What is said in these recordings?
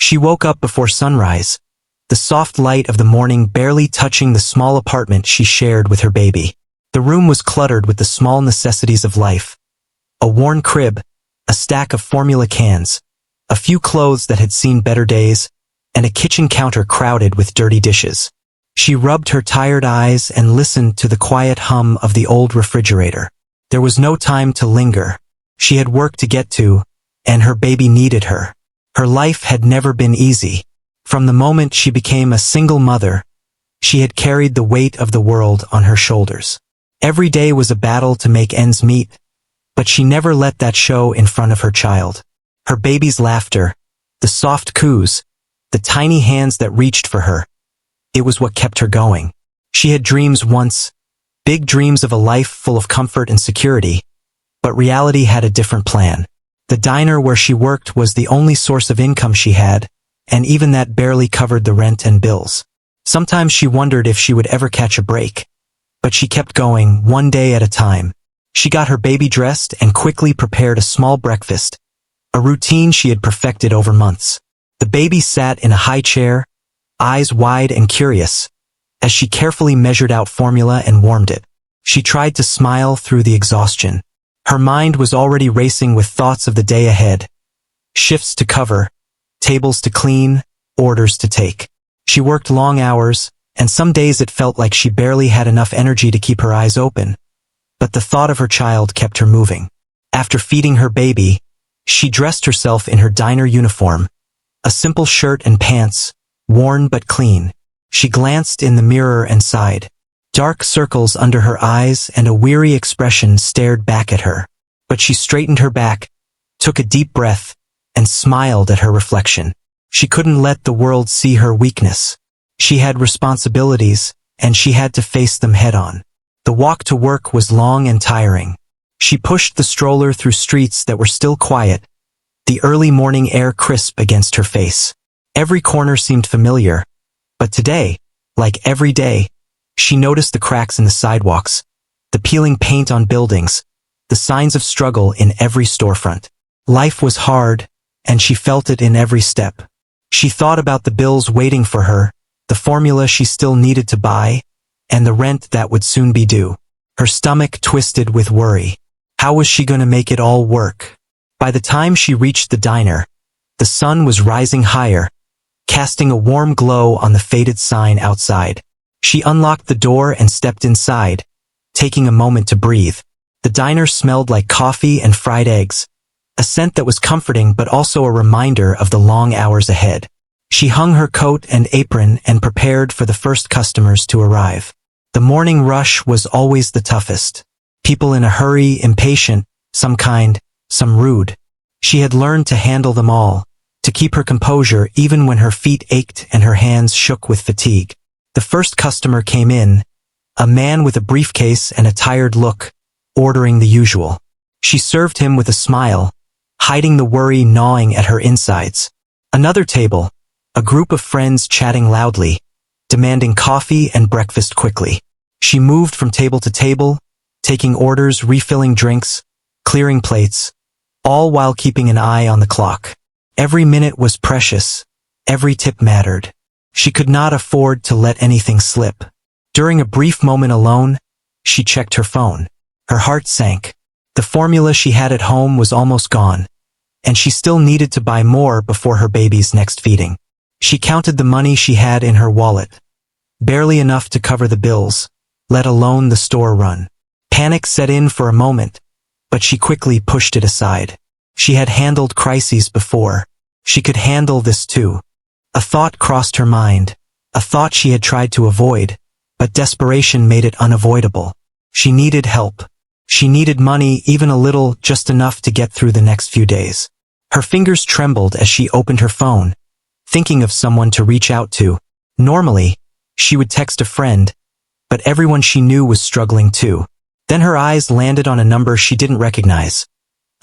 She woke up before sunrise, the soft light of the morning barely touching the small apartment she shared with her baby. The room was cluttered with the small necessities of life. A worn crib, a stack of formula cans, a few clothes that had seen better days, and a kitchen counter crowded with dirty dishes. She rubbed her tired eyes and listened to the quiet hum of the old refrigerator. There was no time to linger. She had work to get to, and her baby needed her. Her life had never been easy. From the moment she became a single mother, she had carried the weight of the world on her shoulders. Every day was a battle to make ends meet, but she never let that show in front of her child. Her baby's laughter, the soft coos, the tiny hands that reached for her, it was what kept her going. She had dreams once, big dreams of a life full of comfort and security, but reality had a different plan. The diner where she worked was the only source of income she had, and even that barely covered the rent and bills. Sometimes she wondered if she would ever catch a break, but she kept going, one day at a time. She got her baby dressed and quickly prepared a small breakfast, a routine she had perfected over months. The baby sat in a high chair, eyes wide and curious, as she carefully measured out formula and warmed it. She tried to smile through the exhaustion. Her mind was already racing with thoughts of the day ahead. Shifts to cover, tables to clean, orders to take. She worked long hours, and some days it felt like she barely had enough energy to keep her eyes open. But the thought of her child kept her moving. After feeding her baby, she dressed herself in her diner uniform, a simple shirt and pants, worn but clean. She glanced in the mirror and sighed. Dark circles under her eyes and a weary expression stared back at her. But she straightened her back, took a deep breath, and smiled at her reflection. She couldn't let the world see her weakness. She had responsibilities, and she had to face them head-on. The walk to work was long and tiring. She pushed the stroller through streets that were still quiet, the early morning air crisp against her face. Every corner seemed familiar, but today, like every day, she noticed the cracks in the sidewalks, the peeling paint on buildings, the signs of struggle in every storefront. Life was hard, and she felt it in every step. She thought about the bills waiting for her, the formula she still needed to buy, and the rent that would soon be due. Her stomach twisted with worry. How was she going to make it all work? By the time she reached the diner, the sun was rising higher, casting a warm glow on the faded sign outside. She unlocked the door and stepped inside, taking a moment to breathe. The diner smelled like coffee and fried eggs, a scent that was comforting but also a reminder of the long hours ahead. She hung her coat and apron and prepared for the first customers to arrive. The morning rush was always the toughest. People in a hurry, impatient, some kind, some rude. She had learned to handle them all, to keep her composure even when her feet ached and her hands shook with fatigue. The first customer came in, a man with a briefcase and a tired look, ordering the usual. She served him with a smile, hiding the worry gnawing at her insides. Another table, a group of friends chatting loudly, demanding coffee and breakfast quickly. She moved from table to table, taking orders, refilling drinks, clearing plates, all while keeping an eye on the clock. Every minute was precious, every tip mattered. She could not afford to let anything slip. During a brief moment alone, she checked her phone. Her heart sank. The formula she had at home was almost gone, and she still needed to buy more before her baby's next feeding. She counted the money she had in her wallet. Barely enough to cover the bills, let alone the store run. Panic set in for a moment, but she quickly pushed it aside. She had handled crises before. She could handle this too. A thought crossed her mind, a thought she had tried to avoid, but desperation made it unavoidable. She needed help. She needed money, even a little, just enough to get through the next few days. Her fingers trembled as she opened her phone, thinking of someone to reach out to. Normally, she would text a friend, but everyone she knew was struggling too. Then her eyes landed on a number she didn't recognize.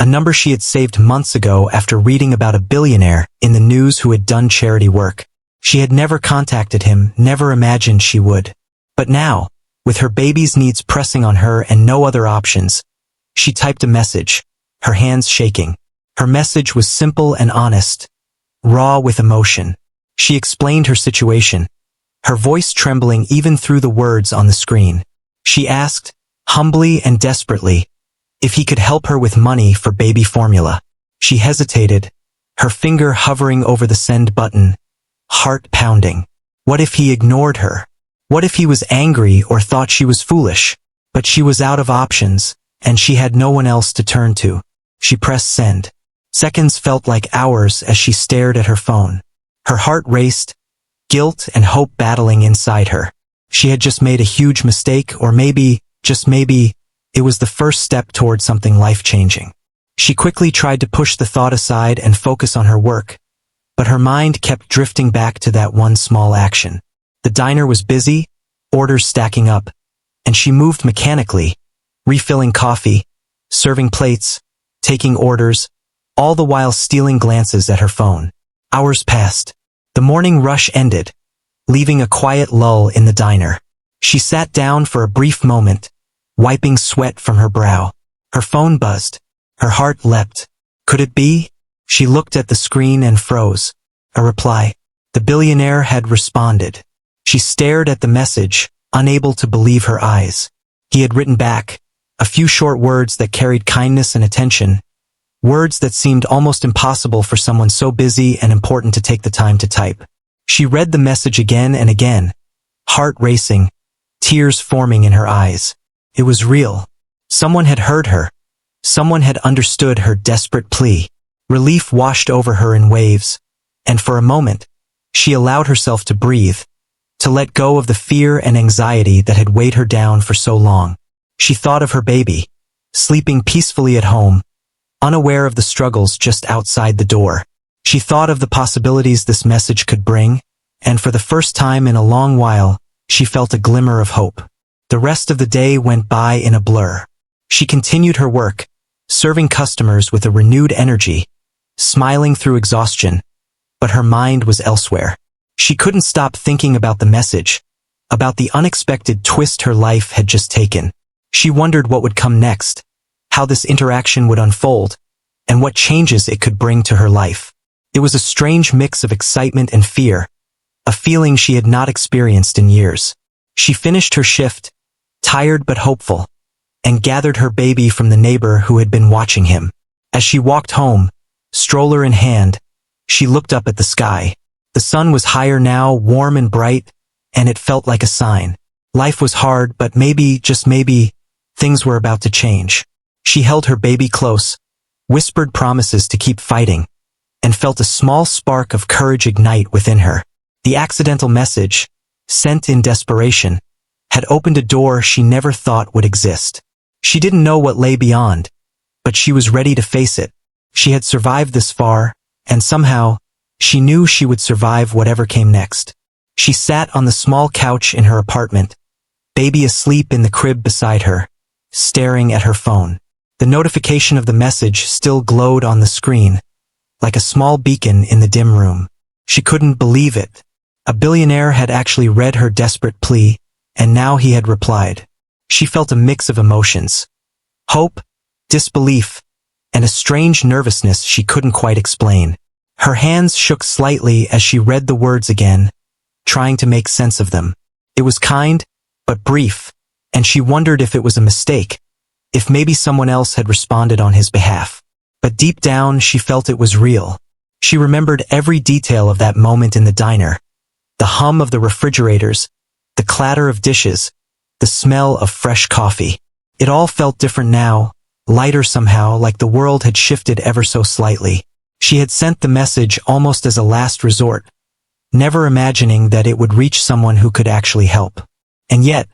A number she had saved months ago after reading about a billionaire in the news who had done charity work. She had never contacted him, never imagined she would. But now, with her baby's needs pressing on her and no other options, she typed a message, her hands shaking. Her message was simple and honest. raw with emotion. She explained her situation, her voice trembling even through the words on the screen. She asked, humbly and desperately, if he could help her with money for baby formula. She hesitated, her finger hovering over the send button, heart pounding. What if he ignored her? What if he was angry or thought she was foolish? But she was out of options, and she had no one else to turn to. She pressed send. Seconds felt like hours as she stared at her phone. Her heart raced, guilt and hope battling inside her. She had just made a huge mistake, or maybe, just maybe, it was the first step toward something life-changing. She quickly tried to push the thought aside and focus on her work, but her mind kept drifting back to that one small action. The diner was busy, orders stacking up, and she moved mechanically, refilling coffee, serving plates, taking orders, all the while stealing glances at her phone. Hours passed. The morning rush ended, leaving a quiet lull in the diner. She sat down for a brief moment, wiping sweat from her brow. Her phone buzzed. Her heart leapt. Could it be? She looked at the screen and froze. A reply. The billionaire had responded. She stared at the message, unable to believe her eyes. He had written back, a few short words that carried kindness and attention, words that seemed almost impossible for someone so busy and important to take the time to type. She read the message again and again, heart racing, tears forming in her eyes. It was real. Someone had heard her. Someone had understood her desperate plea. Relief washed over her in waves, and for a moment, she allowed herself to breathe, to let go of the fear and anxiety that had weighed her down for so long. She thought of her baby, sleeping peacefully at home, unaware of the struggles just outside the door. She thought of the possibilities this message could bring, and for the first time in a long while, she felt a glimmer of hope. The rest of the day went by in a blur. She continued her work, serving customers with a renewed energy, smiling through exhaustion, but her mind was elsewhere. She couldn't stop thinking about the message, about the unexpected twist her life had just taken. She wondered what would come next, how this interaction would unfold, and what changes it could bring to her life. It was a strange mix of excitement and fear, a feeling she had not experienced in years. She finished her shift, tired but hopeful, and gathered her baby from the neighbor who had been watching him. As she walked home, stroller in hand, she looked up at the sky. The sun was higher now, warm and bright, and it felt like a sign. Life was hard, but maybe, just maybe, things were about to change. She held her baby close, whispered promises to keep fighting, and felt a small spark of courage ignite within her. The accidental message, sent in desperation, had opened a door she never thought would exist. She didn't know what lay beyond, but she was ready to face it. She had survived this far, and somehow, she knew she would survive whatever came next. She sat on the small couch in her apartment, baby asleep in the crib beside her, staring at her phone. The notification of the message still glowed on the screen, like a small beacon in the dim room. She couldn't believe it. A billionaire had actually read her desperate plea, and now he had replied. She felt a mix of emotions, hope, disbelief, and a strange nervousness she couldn't quite explain. Her hands shook slightly as she read the words again, trying to make sense of them. It was kind, but brief, and she wondered if it was a mistake, if maybe someone else had responded on his behalf. But deep down, she felt it was real. She remembered every detail of that moment in the diner, the hum of the refrigerators, the clatter of dishes, the smell of fresh coffee. It all felt different now, lighter somehow, like the world had shifted ever so slightly. She had sent the message almost as a last resort, never imagining that it would reach someone who could actually help. And yet,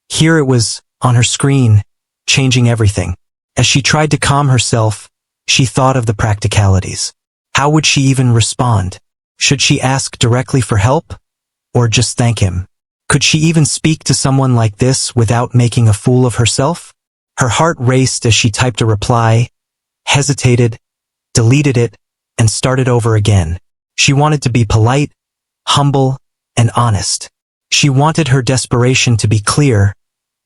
here it was, on her screen, changing everything. As she tried to calm herself, she thought of the practicalities. How would she even respond? Should she ask directly for help? Or just thank him? Could she even speak to someone like this without making a fool of herself? Her heart raced as she typed a reply, hesitated, deleted it, and started over again. She wanted to be polite, humble, and honest. She wanted her desperation to be clear,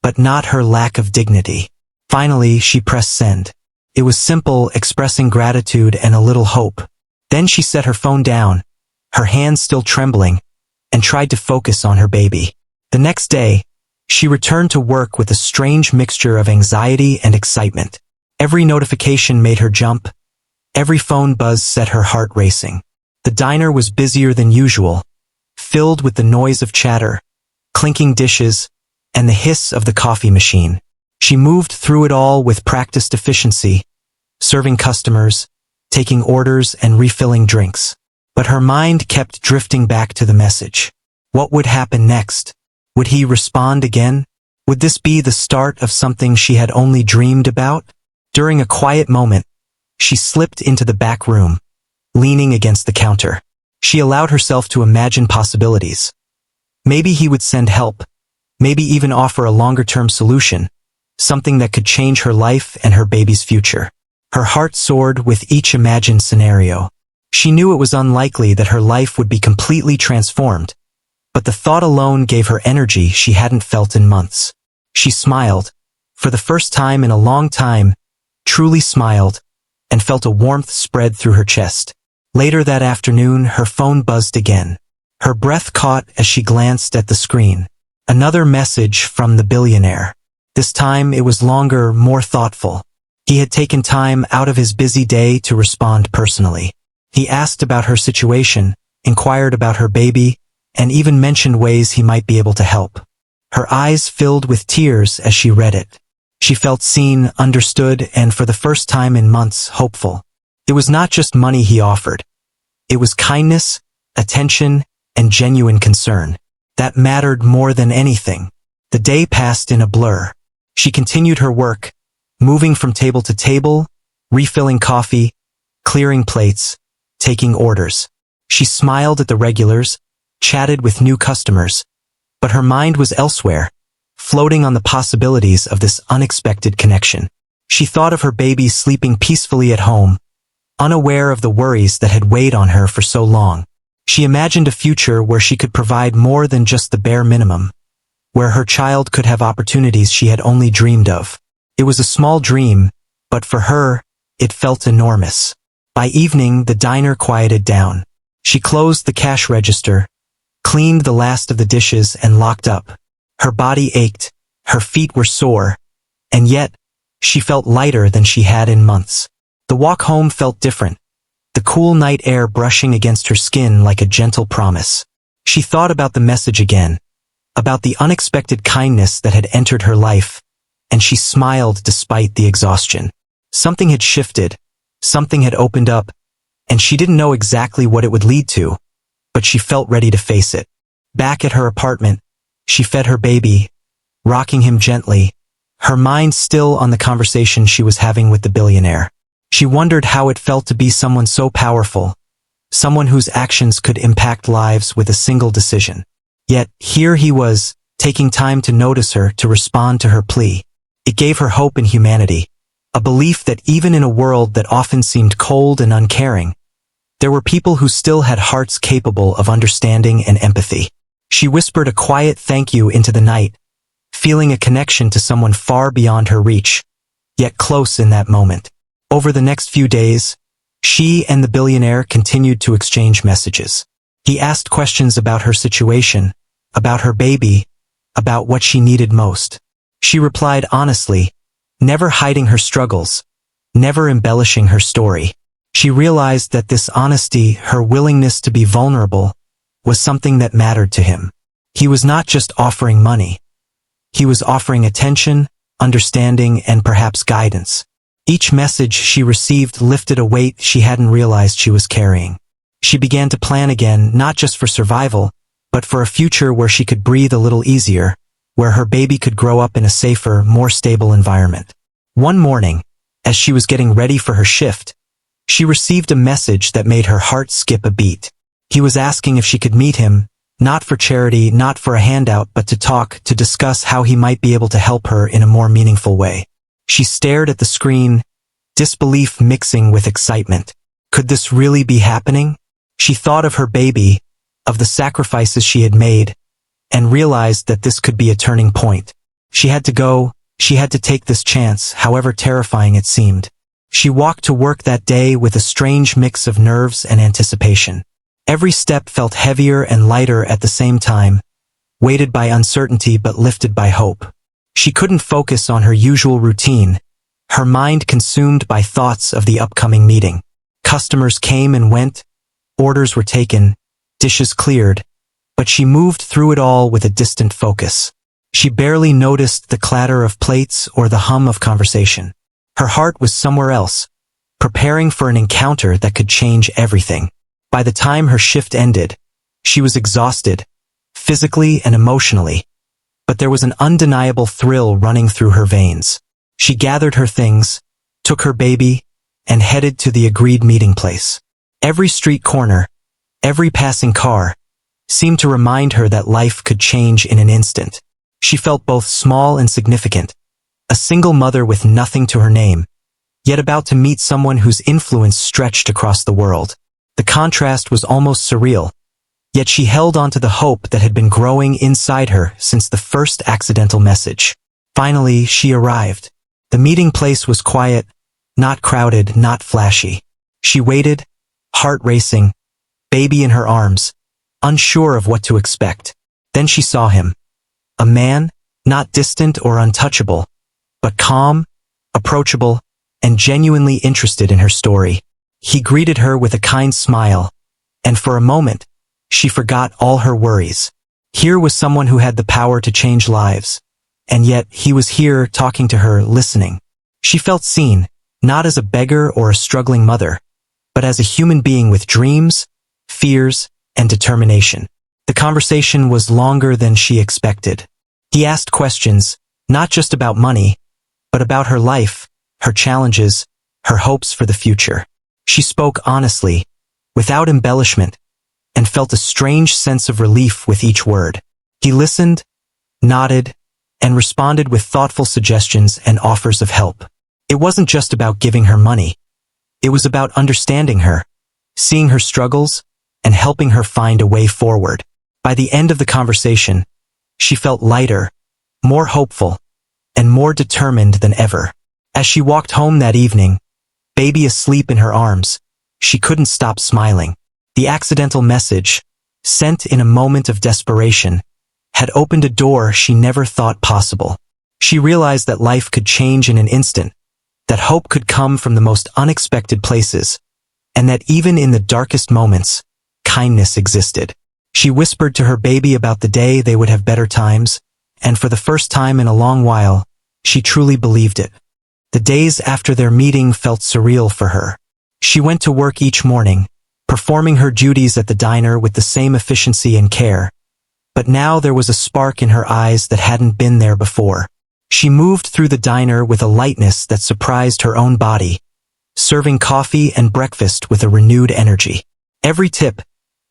but not her lack of dignity. Finally, she pressed send. It was simple, expressing gratitude and a little hope. Then she set her phone down, her hands still trembling, and tried to focus on her baby. The next day, she returned to work with a strange mixture of anxiety and excitement. Every notification made her jump. Every phone buzz set her heart racing. The diner was busier than usual, filled with the noise of chatter, clinking dishes, and the hiss of the coffee machine. She moved through it all with practiced efficiency, serving customers, taking orders and refilling drinks. But her mind kept drifting back to the message. What would happen next? Would he respond again? Would this be the start of something she had only dreamed about? During a quiet moment, she slipped into the back room, leaning against the counter. She allowed herself to imagine possibilities. Maybe he would send help, maybe even offer a longer-term solution, something that could change her life and her baby's future. Her heart soared with each imagined scenario. She knew it was unlikely that her life would be completely transformed, but the thought alone gave her energy she hadn't felt in months. She smiled, for the first time in a long time, truly smiled, and felt a warmth spread through her chest. Later that afternoon, her phone buzzed again. Her breath caught as she glanced at the screen. Another message from the billionaire. This time it was longer, more thoughtful. He had taken time out of his busy day to respond personally. He asked about her situation, inquired about her baby, and even mentioned ways he might be able to help. Her eyes filled with tears as she read it. She felt seen, understood, and for the first time in months, hopeful. It was not just money he offered. It was kindness, attention, and genuine concern. That mattered more than anything. The day passed in a blur. She continued her work, moving from table to table, refilling coffee, clearing plates, taking orders. She smiled at the regulars, chatted with new customers, but her mind was elsewhere, floating on the possibilities of this unexpected connection. She thought of her baby sleeping peacefully at home, unaware of the worries that had weighed on her for so long. She imagined a future where she could provide more than just the bare minimum, where her child could have opportunities she had only dreamed of. It was a small dream, but for her, it felt enormous. By evening, the diner quieted down. She closed the cash register, cleaned the last of the dishes, and locked up. Her body ached, her feet were sore, and yet, she felt lighter than she had in months. The walk home felt different, the cool night air brushing against her skin like a gentle promise. She thought about the message again, about the unexpected kindness that had entered her life, and she smiled despite the exhaustion. Something had shifted, something had opened up, and she didn't know exactly what it would lead to, but she felt ready to face it. Back at her apartment, she fed her baby, rocking him gently, her mind still on the conversation she was having with the billionaire. She wondered how it felt to be someone so powerful, someone whose actions could impact lives with a single decision. Yet, here he was, taking time to notice her, to respond to her plea. It gave her hope in humanity, a belief that even in a world that often seemed cold and uncaring, there were people who still had hearts capable of understanding and empathy. She whispered a quiet thank you into the night, feeling a connection to someone far beyond her reach, yet close in that moment. Over the next few days, she and the billionaire continued to exchange messages. He asked questions about her situation, about her baby, about what she needed most. She replied honestly, never hiding her struggles, never embellishing her story. She realized that this honesty, her willingness to be vulnerable, was something that mattered to him. He was not just offering money. He was offering attention, understanding, and perhaps guidance. Each message she received lifted a weight she hadn't realized she was carrying. She began to plan again, not just for survival, but for a future where she could breathe a little easier, where her baby could grow up in a safer, more stable environment. One morning, as she was getting ready for her shift, she received a message that made her heart skip a beat. He was asking if she could meet him, not for charity, not for a handout, but to talk, to discuss how he might be able to help her in a more meaningful way. She stared at the screen, disbelief mixing with excitement. Could this really be happening? She thought of her baby, of the sacrifices she had made, and realized that this could be a turning point. She had to go, she had to take this chance, however terrifying it seemed. She walked to work that day with a strange mix of nerves and anticipation. Every step felt heavier and lighter at the same time, weighted by uncertainty but lifted by hope. She couldn't focus on her usual routine, her mind consumed by thoughts of the upcoming meeting. Customers came and went, orders were taken, dishes cleared, but she moved through it all with a distant focus. She barely noticed the clatter of plates or the hum of conversation. Her heart was somewhere else, preparing for an encounter that could change everything. By the time her shift ended, she was exhausted, physically and emotionally, but there was an undeniable thrill running through her veins. She gathered her things, took her baby, and headed to the agreed meeting place. Every street corner, every passing car, seemed to remind her that life could change in an instant. She felt both small and significant, a single mother with nothing to her name, yet about to meet someone whose influence stretched across the world. The contrast was almost surreal, yet she held on to the hope that had been growing inside her since the first accidental message. Finally, she arrived. The meeting place was quiet, not crowded, not flashy. She waited, heart racing, baby in her arms, unsure of what to expect. Then she saw him. A man, not distant or untouchable, but calm, approachable, and genuinely interested in her story. He greeted her with a kind smile, and for a moment, she forgot all her worries. Here was someone who had the power to change lives, and yet he was here talking to her, listening. She felt seen, not as a beggar or a struggling mother, but as a human being with dreams, fears, and determination. The conversation was longer than she expected. He asked questions, not just about money, but about her life, her challenges, her hopes for the future. She spoke honestly, without embellishment, and felt a strange sense of relief with each word. He listened, nodded, and responded with thoughtful suggestions and offers of help. It wasn't just about giving her money. It was about understanding her, seeing her struggles, and helping her find a way forward. By the end of the conversation, she felt lighter, more hopeful, and more determined than ever. As she walked home that evening, baby asleep in her arms, she couldn't stop smiling. The accidental message, sent in a moment of desperation, had opened a door she never thought possible. She realized that life could change in an instant, that hope could come from the most unexpected places, and that even in the darkest moments, kindness existed. She whispered to her baby about the day they would have better times, and for the first time in a long while, she truly believed it. The days after their meeting felt surreal for her. She went to work each morning, performing her duties at the diner with the same efficiency and care. But now there was a spark in her eyes that hadn't been there before. She moved through the diner with a lightness that surprised her own body, serving coffee and breakfast with a renewed energy. Every tip,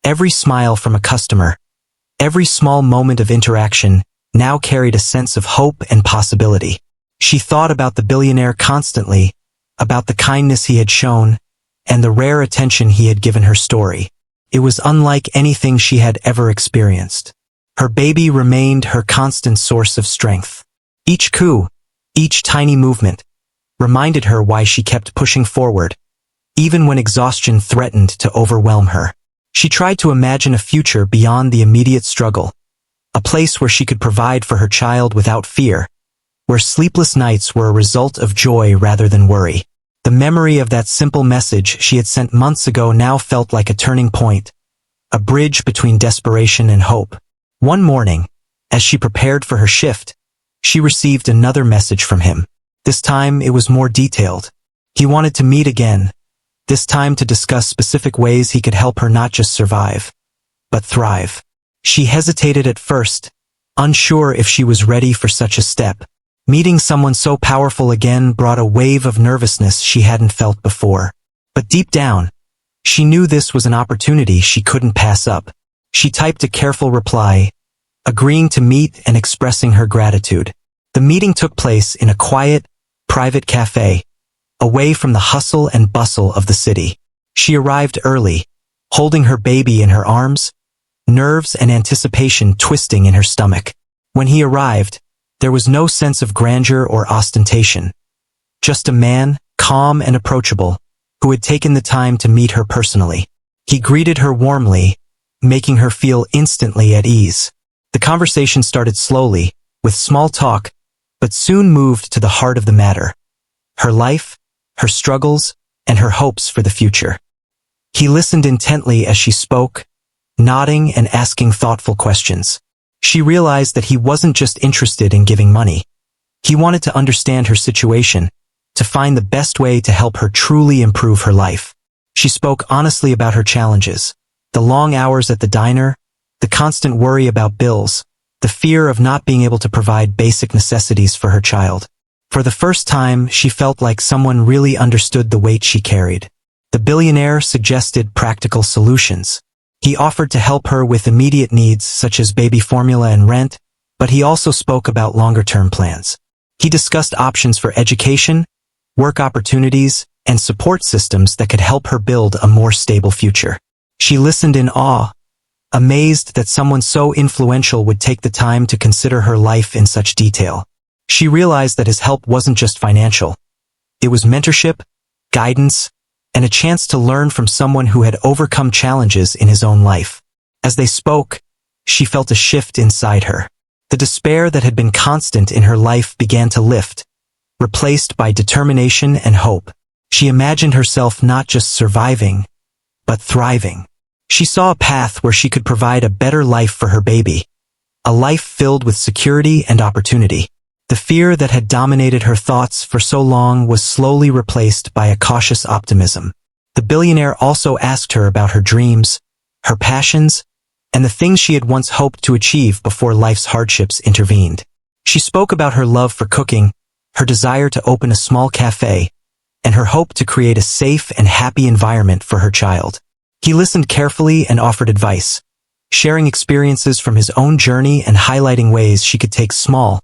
every smile from a customer, every small moment of interaction now carried a sense of hope and possibility. She thought about the billionaire constantly, about the kindness he had shown, and the rare attention he had given her story. It was unlike anything she had ever experienced. Her baby remained her constant source of strength. Each coo, each tiny movement, reminded her why she kept pushing forward, even when exhaustion threatened to overwhelm her. She tried to imagine a future beyond the immediate struggle, a place where she could provide for her child without fear, where sleepless nights were a result of joy rather than worry. The memory of that simple message she had sent months ago now felt like a turning point, a bridge between desperation and hope. One morning, as she prepared for her shift, she received another message from him. This time it was more detailed. He wanted to meet again, this time to discuss specific ways he could help her not just survive, but thrive. She hesitated at first, unsure if she was ready for such a step. Meeting someone so powerful again brought a wave of nervousness she hadn't felt before. But deep down, she knew this was an opportunity she couldn't pass up. She typed a careful reply, agreeing to meet and expressing her gratitude. The meeting took place in a quiet, private cafe, away from the hustle and bustle of the city. She arrived early, holding her baby in her arms, nerves and anticipation twisting in her stomach. When he arrived, there was no sense of grandeur or ostentation. Just a man, calm and approachable, who had taken the time to meet her personally. He greeted her warmly, making her feel instantly at ease. The conversation started slowly, with small talk, but soon moved to the heart of the matter: her life, her struggles, and her hopes for the future. He listened intently as she spoke, nodding and asking thoughtful questions. She realized that he wasn't just interested in giving money. He wanted to understand her situation, to find the best way to help her truly improve her life. She spoke honestly about her challenges: the long hours at the diner, the constant worry about bills, the fear of not being able to provide basic necessities for her child. For the first time, she felt like someone really understood the weight she carried. The billionaire suggested practical solutions. He offered to help her with immediate needs such as baby formula and rent, but he also spoke about longer-term plans. He discussed options for education, work opportunities, and support systems that could help her build a more stable future. She listened in awe, amazed that someone so influential would take the time to consider her life in such detail. She realized that his help wasn't just financial. It was mentorship, guidance, and a chance to learn from someone who had overcome challenges in his own life. As they spoke, she felt a shift inside her. The despair that had been constant in her life began to lift, replaced by determination and hope. She imagined herself not just surviving, but thriving. She saw a path where she could provide a better life for her baby, a life filled with security and opportunity. The fear that had dominated her thoughts for so long was slowly replaced by a cautious optimism. The billionaire also asked her about her dreams, her passions, and the things she had once hoped to achieve before life's hardships intervened. She spoke about her love for cooking, her desire to open a small cafe, and her hope to create a safe and happy environment for her child. He listened carefully and offered advice, sharing experiences from his own journey and highlighting ways she could take small,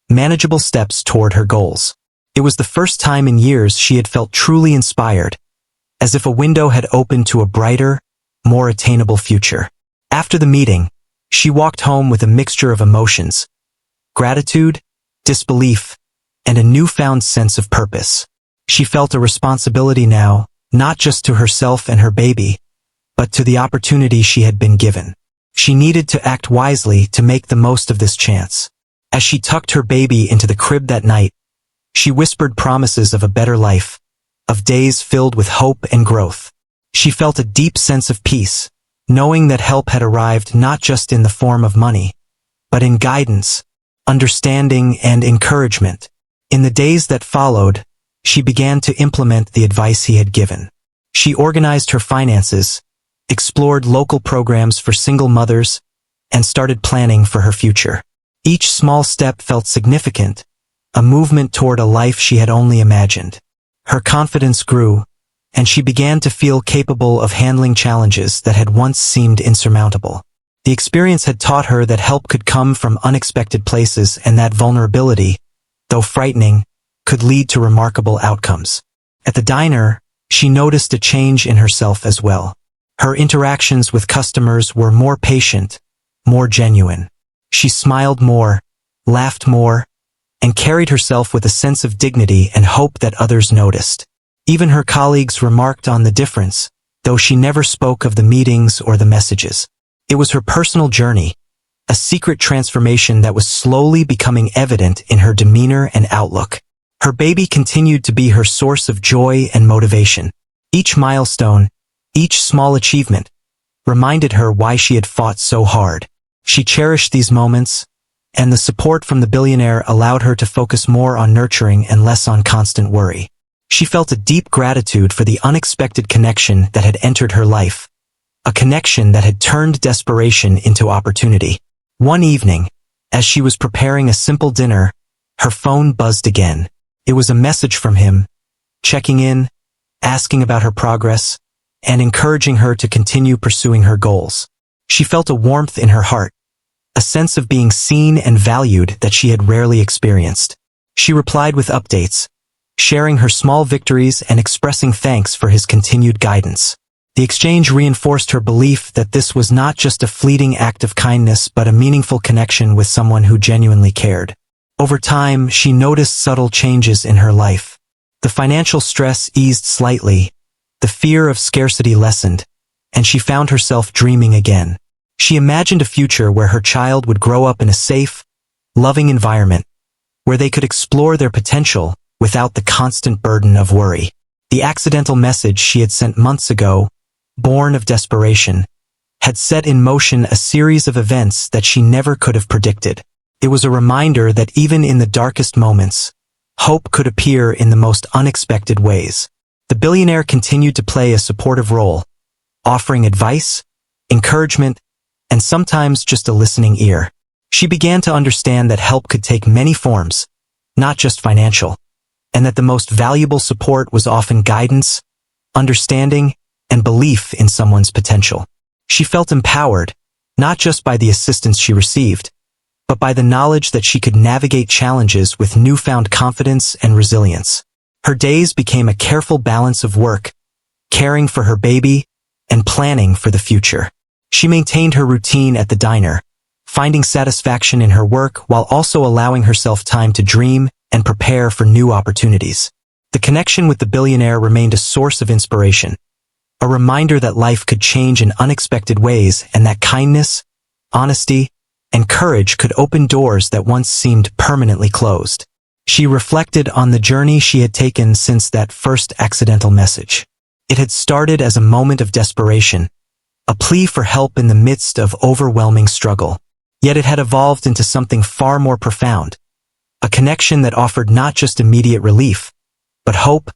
manageable steps toward her goals. It was the first time in years she had felt truly inspired, as if a window had opened to a brighter, more attainable future. After the meeting, she walked home with a mixture of emotions: gratitude, disbelief, and a newfound sense of purpose. She felt a responsibility now, not just to herself and her baby, but to the opportunity she had been given. She needed to act wisely to make the most of this chance. As she tucked her baby into the crib that night, she whispered promises of a better life, of days filled with hope and growth. She felt a deep sense of peace, knowing that help had arrived not just in the form of money, but in guidance, understanding, and encouragement. In the days that followed, she began to implement the advice he had given. She organized her finances, explored local programs for single mothers, and started planning for her future. Each small step felt significant, a movement toward a life she had only imagined. Her confidence grew, and she began to feel capable of handling challenges that had once seemed insurmountable. The experience had taught her that help could come from unexpected places and that vulnerability, though frightening, could lead to remarkable outcomes. At the diner, she noticed a change in herself as well. Her interactions with customers were more patient, more genuine. She smiled more, laughed more, and carried herself with a sense of dignity and hope that others noticed. Even her colleagues remarked on the difference, though she never spoke of the meetings or the messages. It was her personal journey, a secret transformation that was slowly becoming evident in her demeanor and outlook. Her baby continued to be her source of joy and motivation. Each milestone, each small achievement, reminded her why she had fought so hard. She cherished these moments, and the support from the billionaire allowed her to focus more on nurturing and less on constant worry. She felt a deep gratitude for the unexpected connection that had entered her life, a connection that had turned desperation into opportunity. One evening, as she was preparing a simple dinner, her phone buzzed again. It was a message from him, checking in, asking about her progress, and encouraging her to continue pursuing her goals. She felt a warmth in her heart, a sense of being seen and valued that she had rarely experienced. She replied with updates, sharing her small victories and expressing thanks for his continued guidance. The exchange reinforced her belief that this was not just a fleeting act of kindness but a meaningful connection with someone who genuinely cared. Over time, she noticed subtle changes in her life. The financial stress eased slightly, the fear of scarcity lessened, and she found herself dreaming again. She imagined a future where her child would grow up in a safe, loving environment, where they could explore their potential without the constant burden of worry. The accidental message she had sent months ago, born of desperation, had set in motion a series of events that she never could have predicted. It was a reminder that even in the darkest moments, hope could appear in the most unexpected ways. The billionaire continued to play a supportive role, offering advice, encouragement, and sometimes just a listening ear. She began to understand that help could take many forms, not just financial, and that the most valuable support was often guidance, understanding, and belief in someone's potential. She felt empowered, not just by the assistance she received, but by the knowledge that she could navigate challenges with newfound confidence and resilience. Her days became a careful balance of work, caring for her baby, and planning for the future. She maintained her routine at the diner, finding satisfaction in her work while also allowing herself time to dream and prepare for new opportunities. The connection with the billionaire remained a source of inspiration, a reminder that life could change in unexpected ways and that kindness, honesty, and courage could open doors that once seemed permanently closed. She reflected on the journey she had taken since that first accidental message. It had started as a moment of desperation, a plea for help in the midst of overwhelming struggle. Yet it had evolved into something far more profound, a connection that offered not just immediate relief, but hope,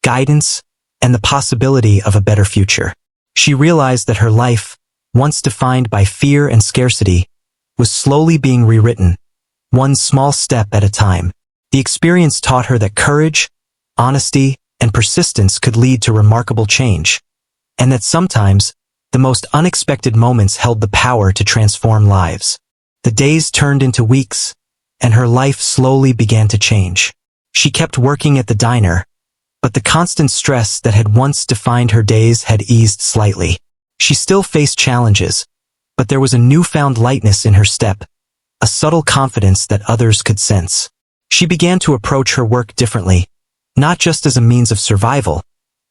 guidance, and the possibility of a better future. She realized that her life, once defined by fear and scarcity, was slowly being rewritten, one small step at a time. The experience taught her that courage, honesty, and persistence could lead to remarkable change, and that sometimes, the most unexpected moments held the power to transform lives. The days turned into weeks, and her life slowly began to change. She kept working at the diner, but the constant stress that had once defined her days had eased slightly. She still faced challenges, but there was a newfound lightness in her step, a subtle confidence that others could sense. She began to approach her work differently, not just as a means of survival,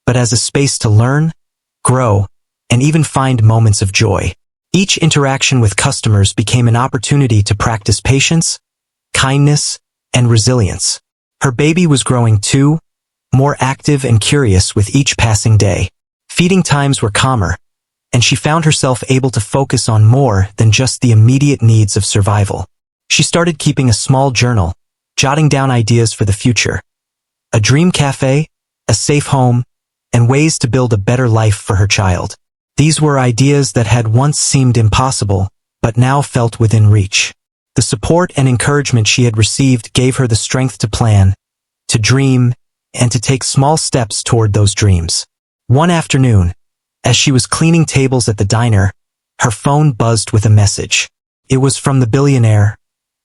but as a space to learn, grow, and even find moments of joy. Each interaction with customers became an opportunity to practice patience, kindness, and resilience. Her baby was growing too, more active and curious with each passing day. Feeding times were calmer, and she found herself able to focus on more than just the immediate needs of survival. She started keeping a small journal, jotting down ideas for the future, a dream cafe, a safe home, and ways to build a better life for her child. These were ideas that had once seemed impossible, but now felt within reach. The support and encouragement she had received gave her the strength to plan, to dream, and to take small steps toward those dreams. One afternoon, as she was cleaning tables at the diner, her phone buzzed with a message. It was from the billionaire,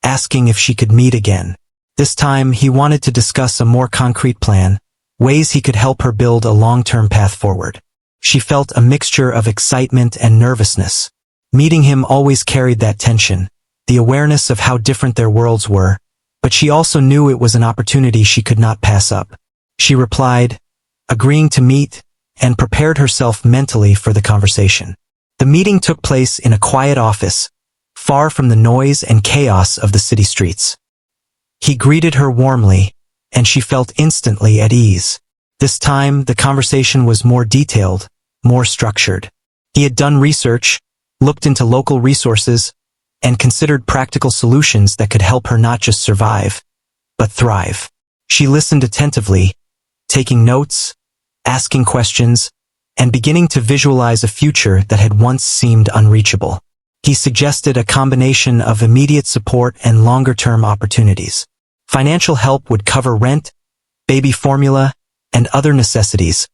asking if she could meet again. This time, he wanted to discuss a more concrete plan, ways he could help her build a long-term path forward. She felt a mixture of excitement and nervousness. Meeting him always carried that tension, the awareness of how different their worlds were, but she also knew it was an opportunity she could not pass up. She replied, agreeing to meet, and prepared herself mentally for the conversation. The meeting took place in a quiet office, far from the noise and chaos of the city streets. He greeted her warmly, and she felt instantly at ease. This time, the conversation was more detailed, more structured. He had done research, looked into local resources, and considered practical solutions that could help her not just survive, but thrive. She listened attentively, taking notes, asking questions, and beginning to visualize a future that had once seemed unreachable. He suggested a combination of immediate support and longer-term opportunities. Financial help would cover rent, baby formula, and other necessities,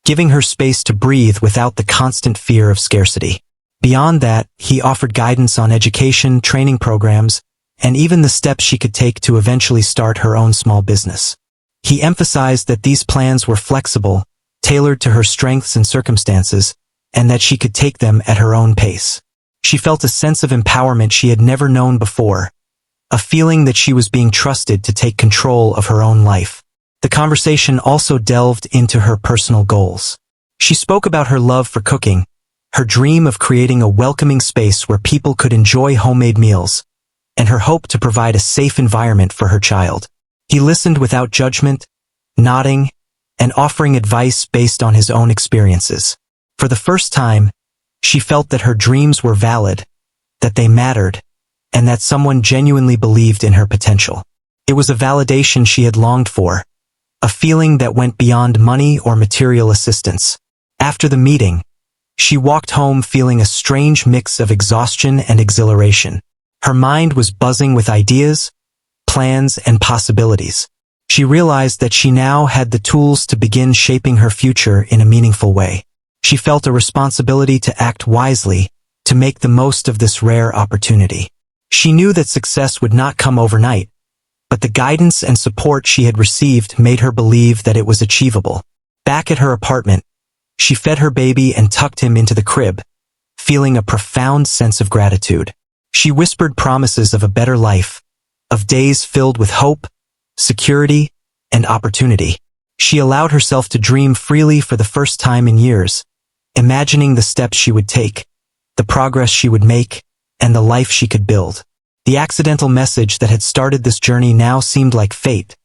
giving her space to breathe without the constant fear of scarcity. Beyond that, he offered guidance on education, training programs, and even the steps she could take to eventually start her own small business. He emphasized that these plans were flexible, tailored to her strengths and circumstances, and that she could take them at her own pace. She felt a sense of empowerment she had never known before, a feeling that she was being trusted to take control of her own life. The conversation also delved into her personal goals. She spoke about her love for cooking, her dream of creating a welcoming space where people could enjoy homemade meals, and her hope to provide a safe environment for her child. He listened without judgment, nodding, and offering advice based on his own experiences. For the first time, she felt that her dreams were valid, that they mattered, and that someone genuinely believed in her potential. It was a validation she had longed for, a feeling that went beyond money or material assistance. After the meeting, she walked home feeling a strange mix of exhaustion and exhilaration. Her mind was buzzing with ideas, plans, and possibilities. She realized that she now had the tools to begin shaping her future in a meaningful way. She felt a responsibility to act wisely, to make the most of this rare opportunity. She knew that success would not come overnight, but the guidance and support she had received made her believe that it was achievable. Back at her apartment, she fed her baby and tucked him into the crib, feeling a profound sense of gratitude. She whispered promises of a better life, of days filled with hope, security, and opportunity. She allowed herself to dream freely for the first time in years, imagining the steps she would take, the progress she would make, and the life she could build. The accidental message that had started this journey now seemed like fate,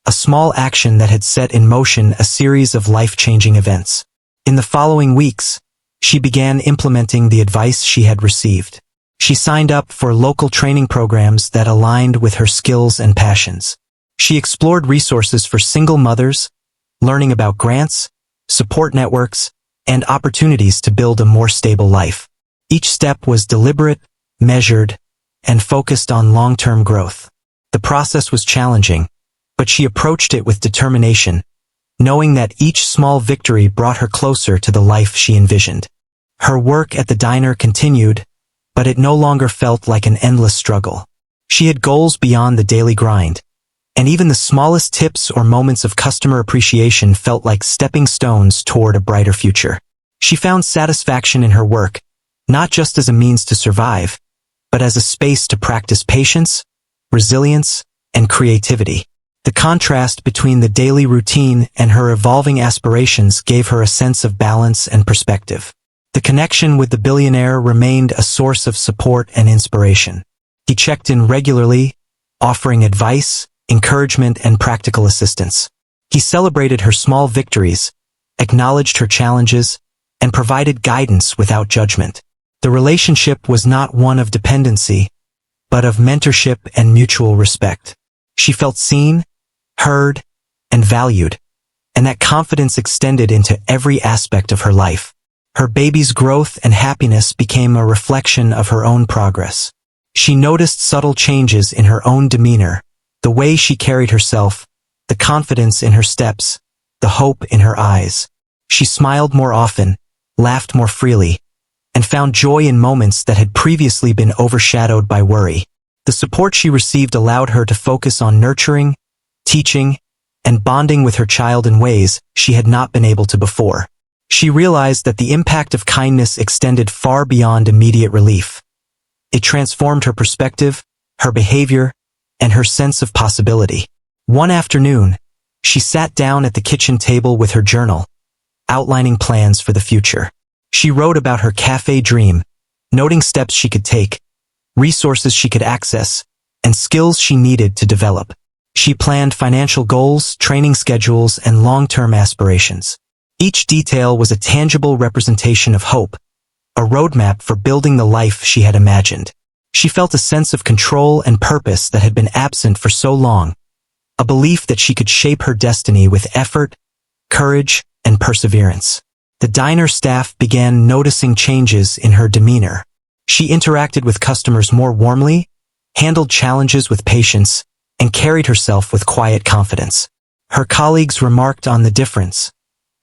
a small action that had set in motion a series of life-changing events. In the following weeks, she began implementing the advice she had received. She signed up for local training programs that aligned with her skills and passions. She explored resources for single mothers, learning about grants, support networks, and opportunities to build a more stable life. Each step was deliberate, measured, and focused on long-term growth. The process was challenging, but she approached it with determination, knowing that each small victory brought her closer to the life she envisioned. Her work at the diner continued, but it no longer felt like an endless struggle. She had goals beyond the daily grind, and even the smallest tips or moments of customer appreciation felt like stepping stones toward a brighter future. She found satisfaction in her work, not just as a means to survive, but as a space to practice patience, resilience, and creativity. The contrast between the daily routine and her evolving aspirations gave her a sense of balance and perspective. The connection with the billionaire remained a source of support and inspiration. He checked in regularly, offering advice, encouragement, and practical assistance. He celebrated her small victories, acknowledged her challenges, and provided guidance without judgment. The relationship was not one of dependency, but of mentorship and mutual respect. She felt seen, heard, and valued, and that confidence extended into every aspect of her life. Her baby's growth and happiness became a reflection of her own progress. She noticed subtle changes in her own demeanor, the way she carried herself, the confidence in her steps, the hope in her eyes. She smiled more often, laughed more freely, and found joy in moments that had previously been overshadowed by worry. The support she received allowed her to focus on nurturing, teaching, and bonding with her child in ways she had not been able to before. She realized that the impact of kindness extended far beyond immediate relief. It transformed her perspective, her behavior, and her sense of possibility. One afternoon, she sat down at the kitchen table with her journal, outlining plans for the future. She wrote about her cafe dream, noting steps she could take, resources she could access, and skills she needed to develop. She planned financial goals, training schedules, and long-term aspirations. Each detail was a tangible representation of hope, a roadmap for building the life she had imagined. She felt a sense of control and purpose that had been absent for so long, a belief that she could shape her destiny with effort, courage, and perseverance. The diner staff began noticing changes in her demeanor. She interacted with customers more warmly, handled challenges with patience, and carried herself with quiet confidence. Her colleagues remarked on the difference,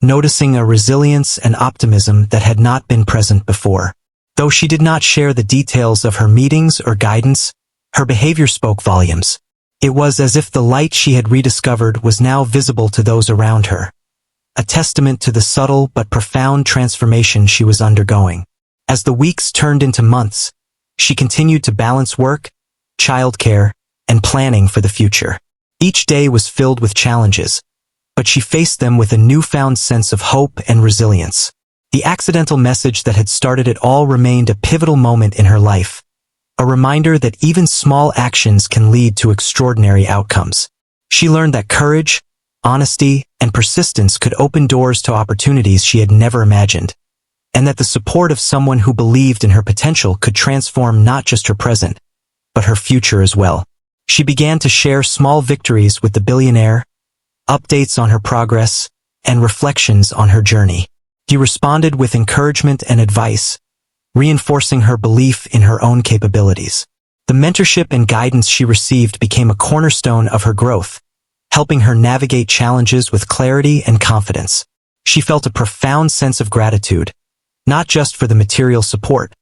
noticing a resilience and optimism that had not been present before. Though she did not share the details of her meetings or guidance, her behavior spoke volumes. It was as if the light she had rediscovered was now visible to those around her, a testament to the subtle but profound transformation she was undergoing. As the weeks turned into months, she continued to balance work, childcare, and planning for the future. Each day was filled with challenges, but she faced them with a newfound sense of hope and resilience. The accidental message that had started it all remained a pivotal moment in her life, a reminder that even small actions can lead to extraordinary outcomes. She learned that courage, honesty, and persistence could open doors to opportunities she had never imagined, and that the support of someone who believed in her potential could transform not just her present, but her future as well. She began to share small victories with the billionaire, updates on her progress, and reflections on her journey. He responded with encouragement and advice, reinforcing her belief in her own capabilities. The mentorship and guidance she received became a cornerstone of her growth, helping her navigate challenges with clarity and confidence. She felt a profound sense of gratitude, not just for the material support,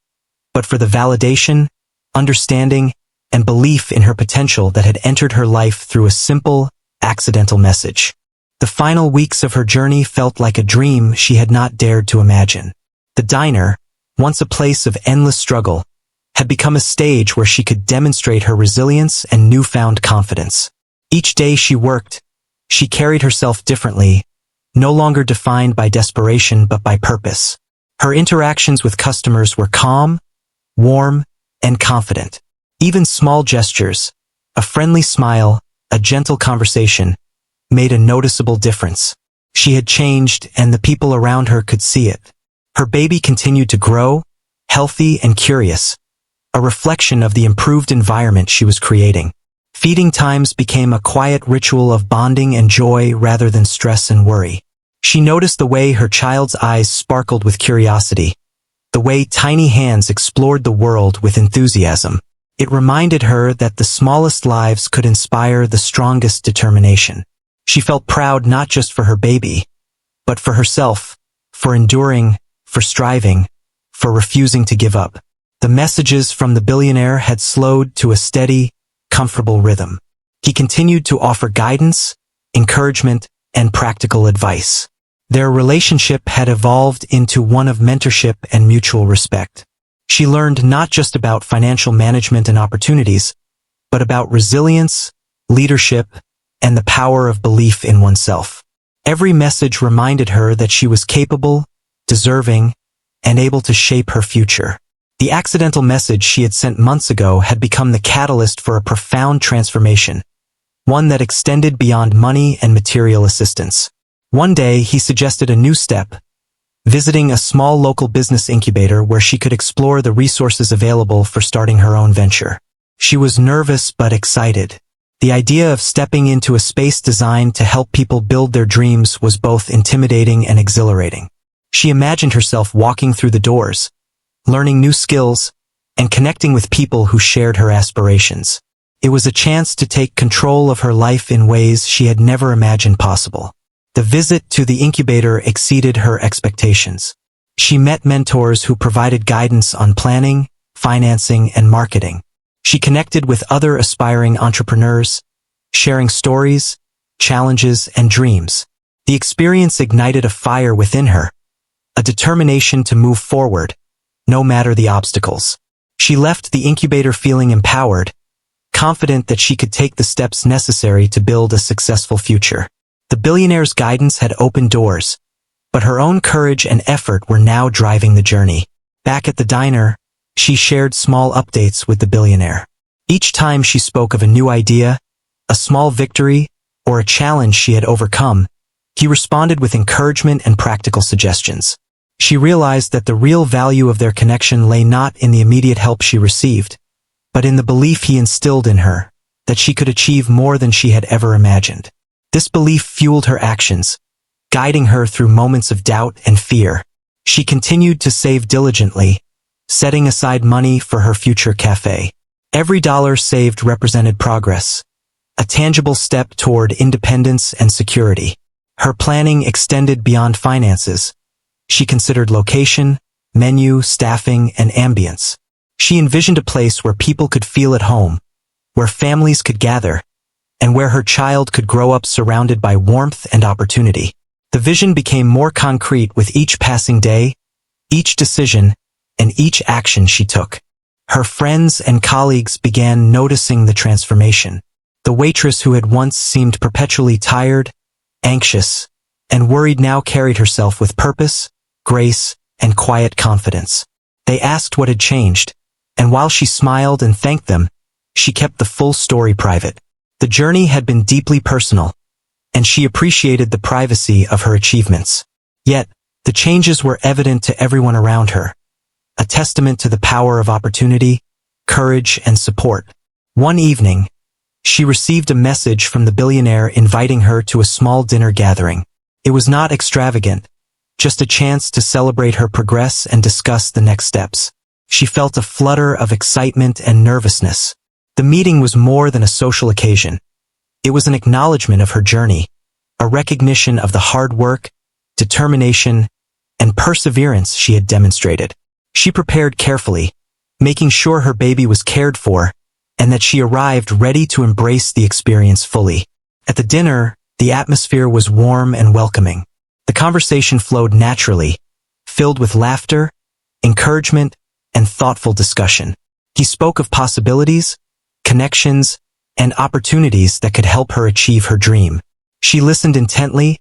but for the validation, understanding, and belief in her potential that had entered her life through a simple, accidental message. The final weeks of her journey felt like a dream she had not dared to imagine. The diner, once a place of endless struggle, had become a stage where she could demonstrate her resilience and newfound confidence. Each day she worked, she carried herself differently, no longer defined by desperation but by purpose. Her interactions with customers were calm, warm, and confident. Even small gestures, a friendly smile, a gentle conversation, made a noticeable difference. She had changed, and the people around her could see it. Her baby continued to grow, healthy and curious, a reflection of the improved environment she was creating. Feeding times became a quiet ritual of bonding and joy rather than stress and worry. She noticed the way her child's eyes sparkled with curiosity, the way tiny hands explored the world with enthusiasm. It reminded her that the smallest lives could inspire the strongest determination. She felt proud not just for her baby, but for herself, for enduring, for striving, for refusing to give up. The messages from the billionaire had slowed to a steady, comfortable rhythm. He continued to offer guidance, encouragement, and practical advice. Their relationship had evolved into one of mentorship and mutual respect. She learned not just about financial management and opportunities, but about resilience, leadership, and the power of belief in oneself. Every message reminded her that she was capable, deserving, and able to shape her future. The accidental message she had sent months ago had become the catalyst for a profound transformation, one that extended beyond money and material assistance. One day, he suggested a new step, visiting a small local business incubator where she could explore the resources available for starting her own venture. She was nervous but excited. The idea of stepping into a space designed to help people build their dreams was both intimidating and exhilarating. She imagined herself walking through the doors, learning new skills, and connecting with people who shared her aspirations. It was a chance to take control of her life in ways she had never imagined possible. The visit to the incubator exceeded her expectations. She met mentors who provided guidance on planning, financing, and marketing. She connected with other aspiring entrepreneurs, sharing stories, challenges, and dreams. The experience ignited a fire within her, a determination to move forward, no matter the obstacles. She left the incubator feeling empowered, confident that she could take the steps necessary to build a successful future. The billionaire's guidance had opened doors, but her own courage and effort were now driving the journey. Back at the diner, she shared small updates with the billionaire. Each time she spoke of a new idea, a small victory, or a challenge she had overcome, he responded with encouragement and practical suggestions. She realized that the real value of their connection lay not in the immediate help she received, but in the belief he instilled in her, that she could achieve more than she had ever imagined. This belief fueled her actions, guiding her through moments of doubt and fear. She continued to save diligently, setting aside money for her future cafe. Every dollar saved represented progress, a tangible step toward independence and security. Her planning extended beyond finances. She considered location, menu, staffing, and ambience. She envisioned a place where people could feel at home, where families could gather, and where her child could grow up surrounded by warmth and opportunity. The vision became more concrete with each passing day, each decision, and each action she took. Her friends and colleagues began noticing the transformation. The waitress who had once seemed perpetually tired, anxious, and worried now carried herself with purpose, grace, and quiet confidence. They asked what had changed, and while she smiled and thanked them, she kept the full story private. The journey had been deeply personal, and she appreciated the privacy of her achievements. Yet, the changes were evident to everyone around her, a testament to the power of opportunity, courage, and support. One evening, she received a message from the billionaire inviting her to a small dinner gathering. It was not extravagant, just a chance to celebrate her progress and discuss the next steps. She felt a flutter of excitement and nervousness. The meeting was more than a social occasion. It was an acknowledgement of her journey, a recognition of the hard work, determination, and perseverance she had demonstrated. She prepared carefully, making sure her baby was cared for, and that she arrived ready to embrace the experience fully. At the dinner, the atmosphere was warm and welcoming. The conversation flowed naturally, filled with laughter, encouragement, and thoughtful discussion. He spoke of possibilities, connections, and opportunities that could help her achieve her dream. She listened intently,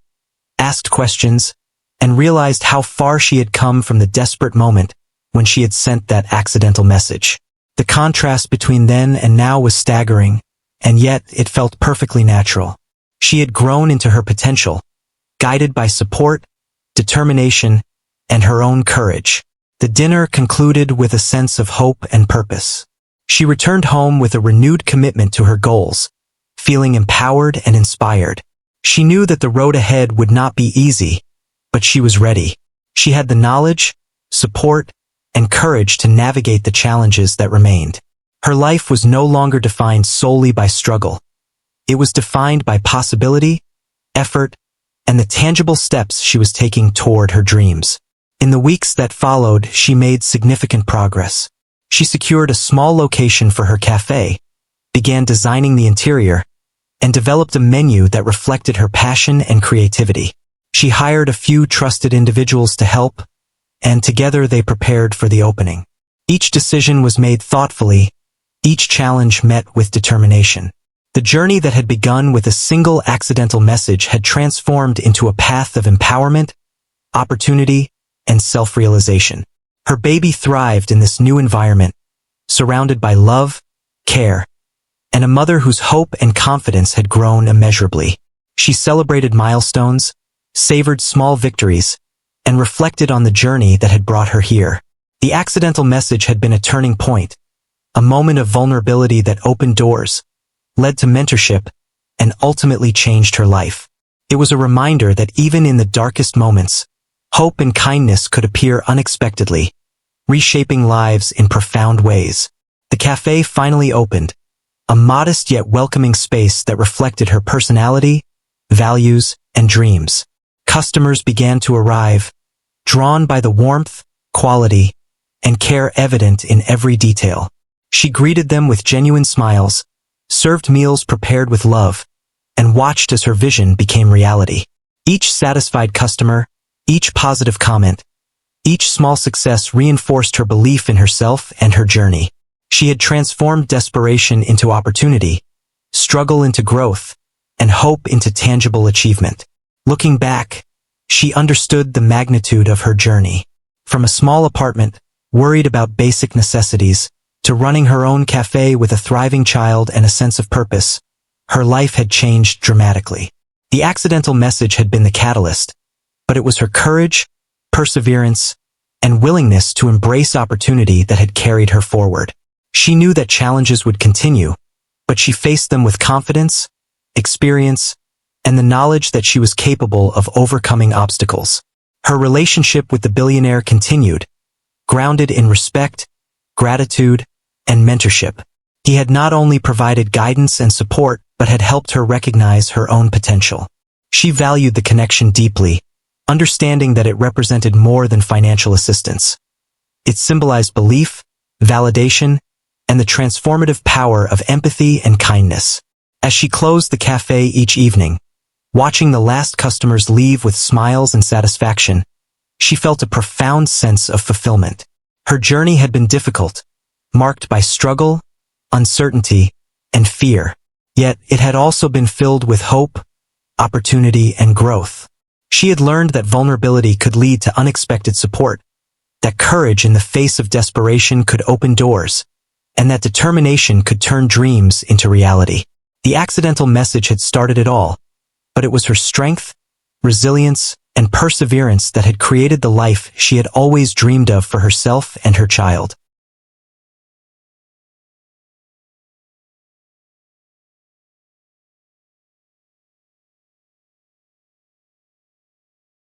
asked questions, and realized how far she had come from the desperate moment when she had sent that accidental message. The contrast between then and now was staggering, and yet it felt perfectly natural. She had grown into her potential, guided by support, determination, and her own courage. The dinner concluded with a sense of hope and purpose. She returned home with a renewed commitment to her goals, feeling empowered and inspired. She knew that the road ahead would not be easy, but she was ready. She had the knowledge, support, and courage to navigate the challenges that remained. Her life was no longer defined solely by struggle. It was defined by possibility, effort, and the tangible steps she was taking toward her dreams. In the weeks that followed, she made significant progress. She secured a small location for her cafe, began designing the interior, and developed a menu that reflected her passion and creativity. She hired a few trusted individuals to help, and together they prepared for the opening. Each decision was made thoughtfully, each challenge met with determination. The journey that had begun with a single accidental message had transformed into a path of empowerment, opportunity, and self-realization. Her baby thrived in this new environment, surrounded by love, care, and a mother whose hope and confidence had grown immeasurably. She celebrated milestones, savored small victories, and reflected on the journey that had brought her here. The accidental message had been a turning point, a moment of vulnerability that opened doors, led to mentorship, and ultimately changed her life. It was a reminder that even in the darkest moments, hope and kindness could appear unexpectedly, reshaping lives in profound ways. The cafe finally opened, a modest yet welcoming space that reflected her personality, values, and dreams. Customers began to arrive, drawn by the warmth, quality, and care evident in every detail. She greeted them with genuine smiles, served meals prepared with love, and watched as her vision became reality. Each satisfied customer, each positive comment, each small success reinforced her belief in herself and her journey. She had transformed desperation into opportunity, struggle into growth, and hope into tangible achievement. Looking back, she understood the magnitude of her journey. From a small apartment, worried about basic necessities, to running her own cafe with a thriving child and a sense of purpose, her life had changed dramatically. The accidental message had been the catalyst, but it was her courage, perseverance, and willingness to embrace opportunity that had carried her forward. She knew that challenges would continue, but she faced them with confidence, experience, and the knowledge that she was capable of overcoming obstacles. Her relationship with the billionaire continued, grounded in respect, gratitude, and mentorship. He had not only provided guidance and support, but had helped her recognize her own potential. She valued the connection deeply, understanding that it represented more than financial assistance. It symbolized belief, validation, and the transformative power of empathy and kindness. As she closed the cafe each evening, watching the last customers leave with smiles and satisfaction, she felt a profound sense of fulfillment. Her journey had been difficult, marked by struggle, uncertainty, and fear. Yet it had also been filled with hope, opportunity, and growth. She had learned that vulnerability could lead to unexpected support, that courage in the face of desperation could open doors, and that determination could turn dreams into reality. The accidental message had started it all, but it was her strength, resilience, and perseverance that had created the life she had always dreamed of for herself and her child.